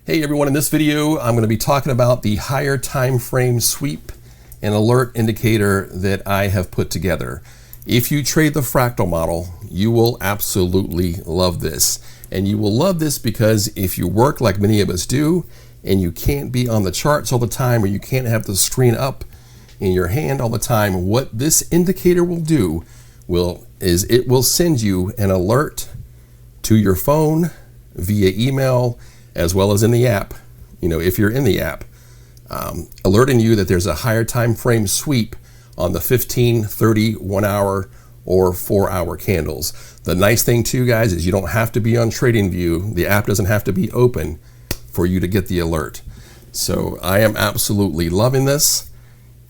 Hey everyone, in this video I'm going to be talking about the higher time frame sweep and alert indicator that I have put together. If you trade the Fractal model, you will absolutely love this. And you will love this because if you work like many of us do and you can't be on the charts all the time, or you can't have the screen up in your hand all the time, what this indicator will do is it will send you an alert to your phone via email, as well as in the app, if you're in the app, alerting you that there's a higher time frame sweep on the 15, 30, 1 hour, or 4 hour candles. The nice thing too, guys, is you don't have to be on TradingView. The app doesn't have to be open for you to get the alert. So I am absolutely loving this,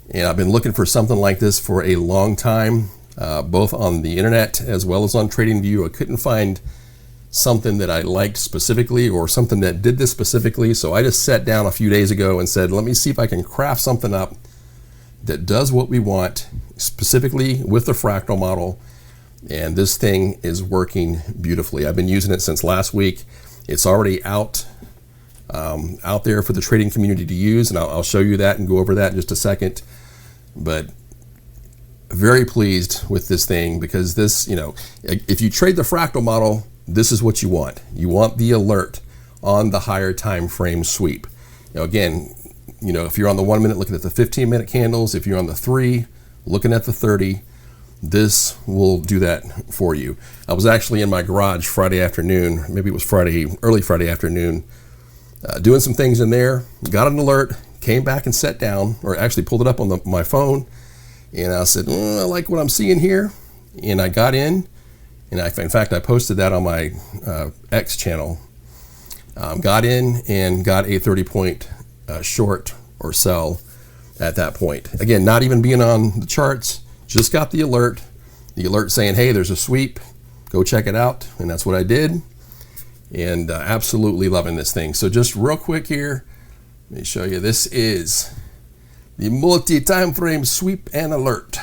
and I've been looking for something like this for a long time, both on the internet as well as on TradingView. I couldn't find something that I liked specifically, or something that did this specifically. So I just sat down a few days ago and said, let me see if I can craft something up that does what we want, specifically with the Fractal model. And this thing is working beautifully. I've been using it since last week. It's already out there for the trading community to use, and I'll show you that and go over that in just a second. But very pleased with this thing, because this, if you trade the Fractal model, this is what you want. You want the alert on the higher time frame sweep. Again, if you're on the 1 minute looking at the 15-minute candles, if you're on the 3 looking at the 30, this will do that for you. I was actually in my garage Friday afternoon, maybe it was early Friday afternoon, doing some things in there, got an alert, came back and sat down, or actually pulled it up on my phone, and I said, I like what I'm seeing here. And I got in, and in fact, I posted that on my X channel. Got in and got a 30-point short or sell at that point. Again, not even being on the charts, just got the alert saying, hey, there's a sweep, go check it out. And that's what I did, and absolutely loving this thing. So just real quick here, let me show you. This is the multi-time frame sweep and alert.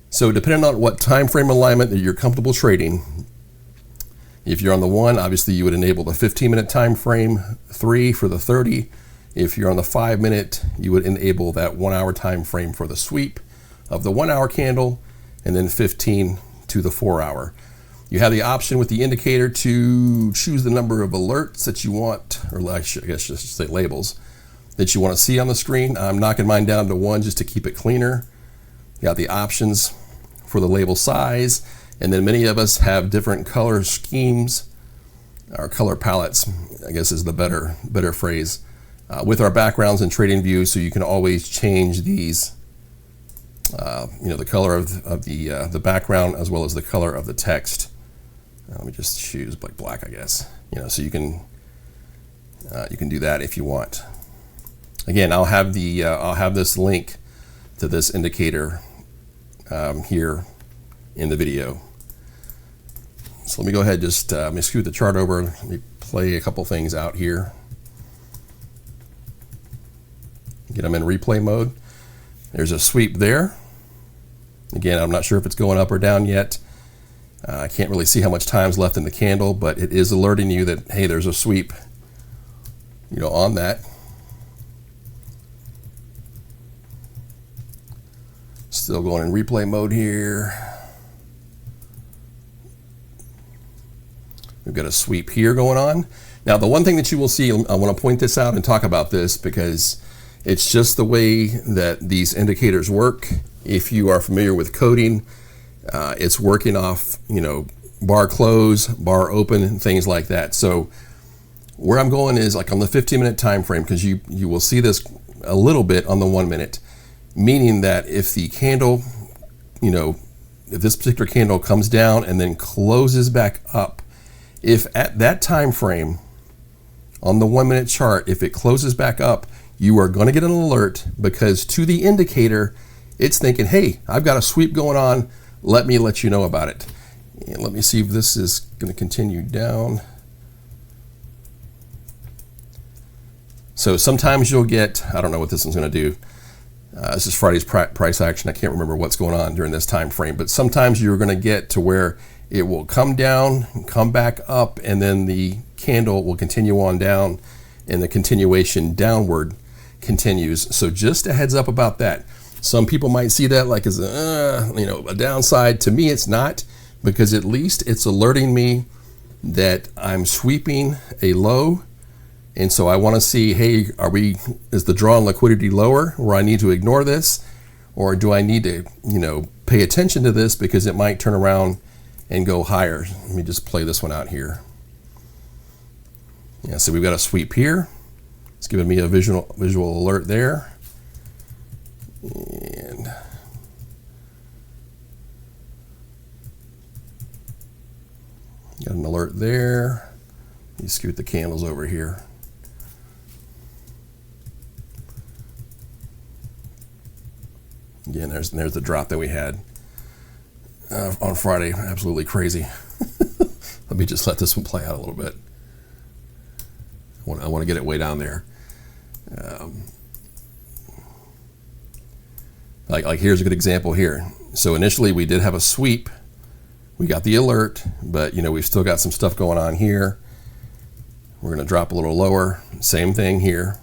So depending on what time frame alignment that you're comfortable trading, if you're on the 1, obviously you would enable the 15-minute time frame, 3 for the 30. If you're on the 5 minute, you would enable that 1 hour time frame for the sweep of the 1 hour candle, and then 15 to the 4 hour. You have the option with the indicator to choose the number of alerts that you want, or I guess just say labels, that you want to see on the screen. I'm knocking mine down to 1 just to keep it cleaner. You got the options for the label size, and then many of us have different color schemes, or color palettes, I guess is the better phrase, with our backgrounds in TradingView, so you can always change these, the color of the background as well as the color of the text. Let me just choose black, I guess. So you can do that if you want. Again, I'll have this link to this indicator here in the video. So let me go ahead, let me scoot the chart over. Let me play a couple things out here. Get them in replay mode. There's a sweep there. Again, I'm not sure if it's going up or down yet. I can't really see how much time's left in the candle, but it is alerting you that, hey, there's a sweep, on that. Still going in replay mode here. We've got a sweep here going on. Now, the one thing that you will see, I want to point this out and talk about this because it's just the way that these indicators work. If you are familiar with coding, it's working off, bar close, bar open, and things like that. So where I'm going is like on the 15-minute time frame, because you will see this a little bit on the 1 minute. Meaning that if the candle, if this particular candle comes down and then closes back up, if at that time frame on the 1 minute chart, if it closes back up, you are going to get an alert, because to the indicator, it's thinking, hey, I've got a sweep going on. Let me let you know about it. And let me see if this is going to continue down. So sometimes you'll get, I don't know what this one's going to do. This is Friday's price action. I can't remember what's going on during this time frame, but sometimes you're going to get to where it will come down, come back up, and then the candle will continue on down, and the continuation downward continues. So just a heads up about that. Some people might see that like as a downside. To me, it's not, because at least it's alerting me that I'm sweeping a low. And so I want to see, hey, is the draw on liquidity lower where I need to ignore this? Or do I need to, pay attention to this because it might turn around and go higher? Let me just play this one out here. Yeah, so we've got a sweep here. It's giving me a visual alert there. And got an alert there. Let me scoot the candles over here. Again, there's the drop that we had on Friday. Absolutely crazy. Let me just let this one play out a little bit. I want to get it way down there. Like here's a good example here. So initially we did have a sweep. We got the alert, but we've still got some stuff going on here. We're going to drop a little lower. Same thing here.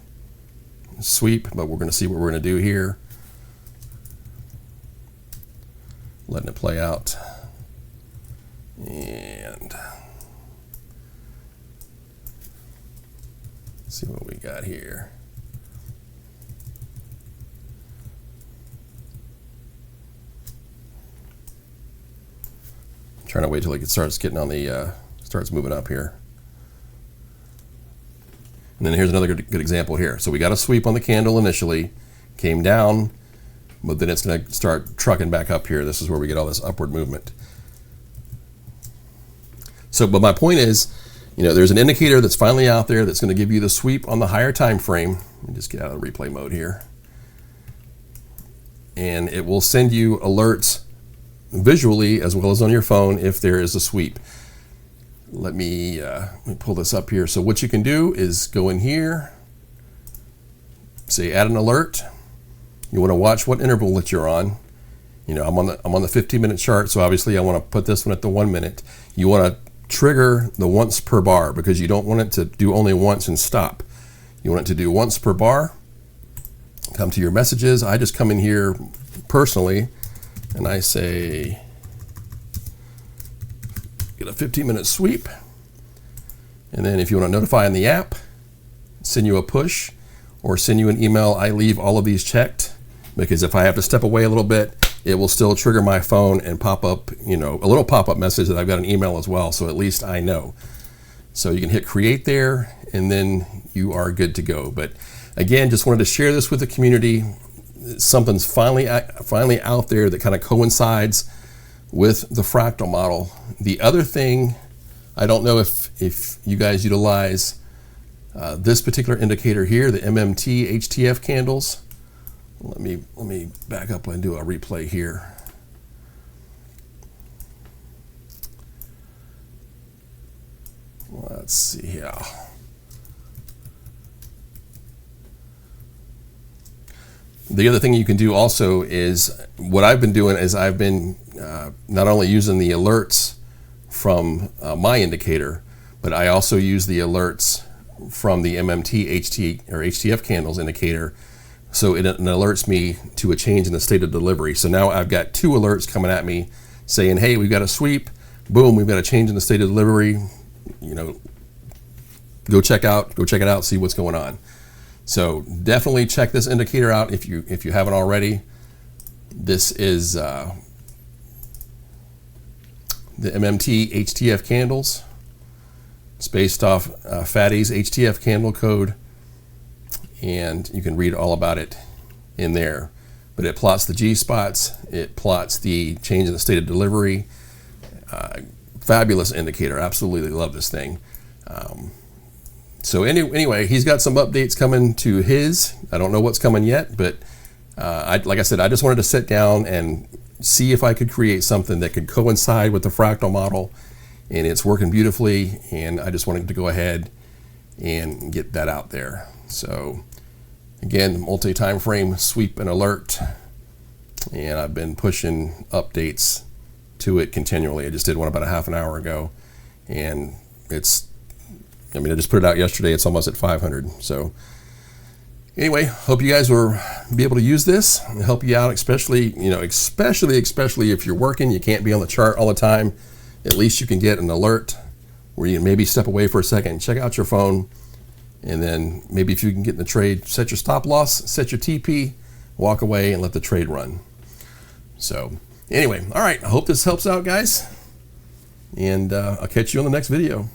Sweep, but we're going to see what we're going to do here. Letting it play out. And see what we got here. I'm trying to wait till it starts getting on the starts moving up here. And then here's another good example here. So we got a sweep on the candle initially, came down, but then it's going to start trucking back up here. This is where we get all this upward movement. So, but my point is, there's an indicator that's finally out there that's going to give you the sweep on the higher time frame. Let me just get out of replay mode here. And it will send you alerts visually as well as on your phone if there is a sweep. Let me pull this up here. So what you can do is go in here, say add an alert. You want to watch what interval that you're on. I'm on the 15-minute chart, so obviously I want to put this one at the 1 minute. You want to trigger the once per bar because you don't want it to do only once and stop. You want it to do once per bar. Come to your messages. I just come in here personally and I say get a 15-minute sweep. And then if you want to notify in the app, send you a push or send you an email, I leave all of these checked, because if I have to step away a little bit, it will still trigger my phone and pop up, a little pop-up message that I've got an email as well, so at least I know. So you can hit create there, and then you are good to go. But again, just wanted to share this with the community. Something's finally out there that kind of coincides with the fractal model. The other thing, I don't know if you guys utilize this particular indicator here, the MMT HTF candles. Let me back up and do a replay here. Let's see here. The other thing you can do also is, what I've been doing is I've been not only using the alerts from my indicator, but I also use the alerts from the MMT HTF candles indicator. So it alerts me to a change in the state of delivery. So now I've got two alerts coming at me saying, hey, we've got a sweep, boom, we've got a change in the state of delivery, go check it out, see what's going on. So definitely check this indicator out if you haven't already. This is the MMT HTF candles. It's based off Fatty's HTF candle code, and you can read all about it in there. But it plots the G-spots, it plots the change in the state of delivery. Fabulous indicator, absolutely love this thing. So anyway, he's got some updates coming to his. I don't know what's coming yet, but like I said, I just wanted to sit down and see if I could create something that could coincide with the fractal model, and it's working beautifully, and I just wanted to go ahead and get that out there. So again, multi-time frame sweep and alert, and I've been pushing updates to it continually. I just did one about a half an hour ago, and it's I mean, I just put it out yesterday. It's almost at 500. So anyway, hope you guys will be able to use this and help you out, especially, you know, especially if you're working, you can't be on the chart all the time. At least you can get an alert where you can maybe step away for a second, check out your phone, and then maybe if you can get in the trade, set your stop loss, set your TP, walk away and let the trade run. So anyway, all right, I hope this helps out, guys, and I'll catch you on the next video.